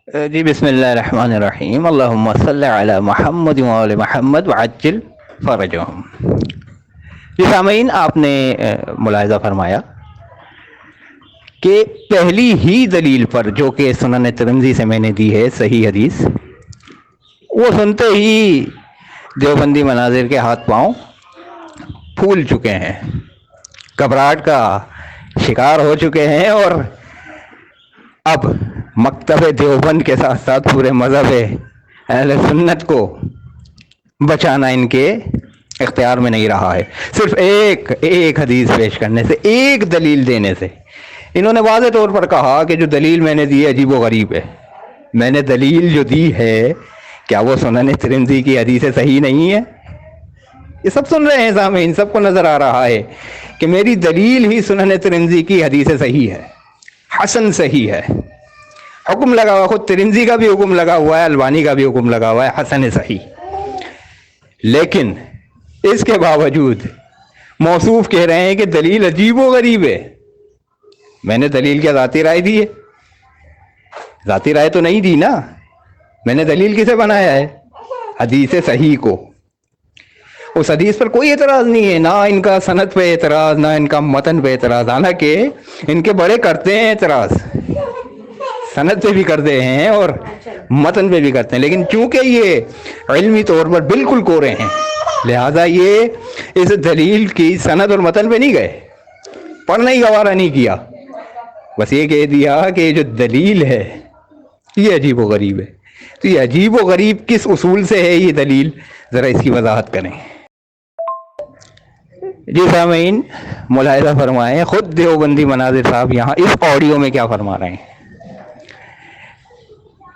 جی بسم اللہ الرحمن الرحیم، اللہم صلی علی محمد وعلی محمد وعجل فرجہم۔ جی سامعین، آپ نے ملاحظہ فرمایا کہ پہلی ہی دلیل پر جو کہ سنن ترمذی سے میں نے دی ہے، صحیح حدیث، وہ سنتے ہی دیوبندی مناظر کے ہاتھ پاؤں پھول چکے ہیں، گھبراہٹ کا شکار ہو چکے ہیں، اور اب مکتب دیوبند کے ساتھ ساتھ پورے مذہب اہل سنت کو بچانا ان کے اختیار میں نہیں رہا ہے۔ صرف ایک حدیث پیش کرنے سے، ایک دلیل دینے سے انہوں نے واضح طور پر کہا کہ جو دلیل میں نے دی ہے عجیب و غریب ہے۔ میں نے دلیل جو دی ہے، کیا وہ سنن ترمذی کی حدیث صحیح نہیں ہے؟ یہ سب سن رہے ہیں سامعین، سب کو نظر آ رہا ہے کہ میری دلیل ہی سنن ترمذی کی حدیث صحیح ہے، حسن صحیح ہے۔ حکم لگا ہوا، خود ترمذی کا بھی حکم لگا ہوا ہے، البانی کا بھی حکم لگا ہوا ہے، حسن صحیح۔ لیکن اس کے باوجود موصوف کہہ رہے ہیں کہ دلیل عجیب و غریب ہے۔ میں نے دلیل کیا ذاتی رائے دی ہے؟ ذاتی رائے تو نہیں دی نا، میں نے دلیل کسے بنایا ہے؟ حدیث صحیح کو۔ اس حدیث پر کوئی اعتراض نہیں ہے، نہ ان کا سند پہ اعتراض، نہ ان کا متن پہ اعتراض، حالانکہ ان کے بڑے کرتے ہیں اعتراض، سند پہ بھی کرتے ہیں اور متن پہ بھی کرتے ہیں، لیکن چونکہ یہ علمی طور پر بالکل کورے ہیں، لہذا یہ اس دلیل کی سند اور متن پہ نہیں گئے، پڑھنا ہی گوارا نہیں کیا، بس یہ کہہ دیا کہ یہ جو دلیل ہے یہ عجیب و غریب ہے۔ تو یہ عجیب و غریب کس اصول سے ہے یہ دلیل؟ ذرا اس کی وضاحت کریں۔ جی سامعین، ملاحظہ فرمائیں، خود دیوبندی مناظر صاحب یہاں اس آڈیو میں کیا فرما رہے ہیں؟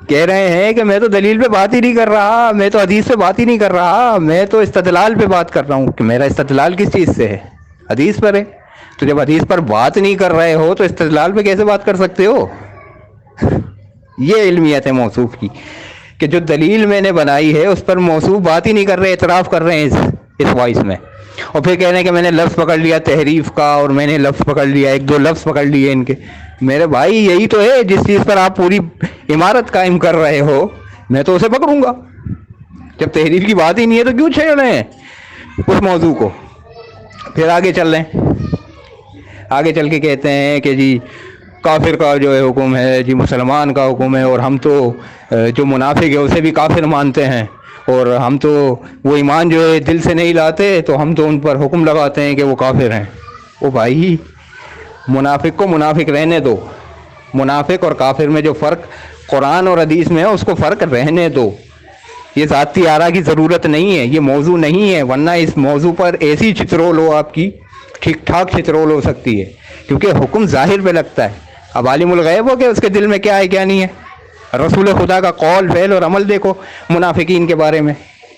کہہ رہے ہیں کہ میں تو دلیل پہ بات ہی نہیں کر رہا، میں تو حدیث پہ بات ہی نہیں کر رہا، میں تو استدلال پہ بات کر رہا ہوں۔ کہ میرا استدلال کس چیز سے ہے؟ حدیث پر ہے۔ تو جب حدیث پر بات نہیں کر رہے ہو تو استدلال پہ کیسے بات کر سکتے ہو؟ یہ علمیت ہے موصوف کی، کہ جو دلیل میں نے بنائی ہے اس پر موصوف بات ہی نہیں کر رہے، اعتراف کر رہے ہیں اس وائس میں، اور پھر کہہ رہے ہیں کہ میں نے لفظ پکڑ لیا تحریف کا، اور میں نے لفظ پکڑ لیا، ایک دو لفظ پکڑ لیے ان کے۔ میرے بھائی یہی تو ہے جس چیز پر آپ پوری عمارت قائم کر رہے ہو، میں تو اسے پکڑوں گا۔ جب تحریف کی بات ہی نہیں ہے تو کیوں چھیڑ رہے ہیں اس موضوع کو؟ پھر آگے چل رہے ہیں، آگے چل کے کہتے ہیں کہ جی کافر کا جو ہے حکم ہے، جی مسلمان کا حکم ہے، اور ہم تو جو منافق ہے اسے بھی کافر مانتے ہیں، اور ہم تو وہ ایمان جو ہے دل سے نہیں لاتے تو ہم تو ان پر حکم لگاتے ہیں کہ وہ کافر ہیں۔ او بھائی، منافق کو منافق رہنے دو، منافق اور کافر میں جو فرق قرآن اور حدیث میں ہے اس کو فرق رہنے دو۔ یہ ذاتی آرا کی ضرورت نہیں ہے، یہ موضوع نہیں ہے، ورنہ اس موضوع پر ایسی چترول ہو آپ کی، ٹھیک ٹھاک چترول ہو سکتی ہے، کیونکہ حکم ظاہر پہ لگتا ہے۔ اب عالم الغیب ہو کہ اس کے دل میں کیا ہے کیا نہیں ہے؟ رسول خدا کا قول فعل اور عمل دیکھو منافقین کے بارے میں۔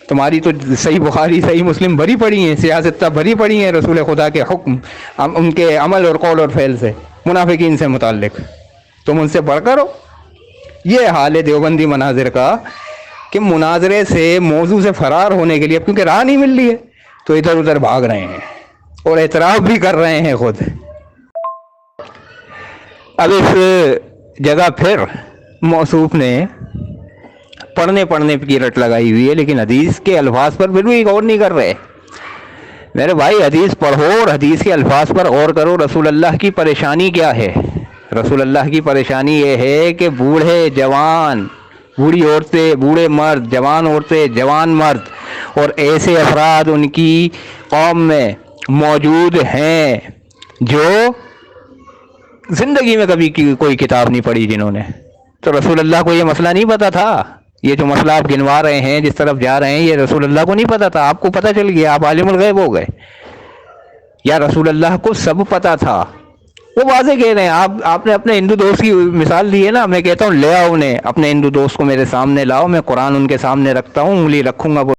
تمہاری تو صحیح بخاری صحیح مسلم بھری پڑی ہیں، سیاستہ بھری پڑی ہیں رسول خدا کے حکم، ان کے عمل اور قول اور فعل سے، منافقین سے متعلق۔ تم ان سے بڑھ کر ہو۔ یہ حال ہے دیوبندی مناظر کا کہ مناظرے سے، موضوع سے فرار ہونے کے لیے، اب کیونکہ راہ نہیں مل رہی ہے تو ادھر ادھر بھاگ رہے ہیں اور اعتراف بھی کر رہے ہیں خود۔ اب اس جگہ پھر موصوف نے پڑھنے کی رٹ لگائی ہوئی ہے، لیکن حدیث کے الفاظ پر پھر بھی غور نہیں کر رہے۔ میرے بھائی، حدیث پڑھو اور حدیث کے الفاظ پر غور کرو۔ رسول اللہ کی پریشانی کیا ہے؟ رسول اللہ کی پریشانی یہ ہے کہ بوڑھے جوان، بوڑھی عورتیں، بوڑھے مرد، جوان عورتیں، جوان مرد، اور ایسے افراد ان کی قوم میں موجود ہیں جو زندگی میں کبھی کوئی کتاب نہیں پڑھی جنہوں نے۔ تو رسول اللہ کو یہ مسئلہ نہیں پتا تھا؟ یہ جو مسئلہ آپ گنوا رہے ہیں، جس طرف جا رہے ہیں، یہ رسول اللہ کو نہیں پتا تھا؟ آپ کو پتہ چل گیا، آپ عالم الغیب ہو گئے؟ یا رسول اللہ کو سب پتا تھا؟ وہ واضح کہہ رہے ہیں۔ آپ نے اپنے ہندو دوست کی مثال دی ہے نا، میں کہتا ہوں لے آؤ انہیں، اپنے ہندو دوست کو میرے سامنے لاؤ، میں قرآن ان کے سامنے رکھتا ہوں، انگلی رکھوں گا وہ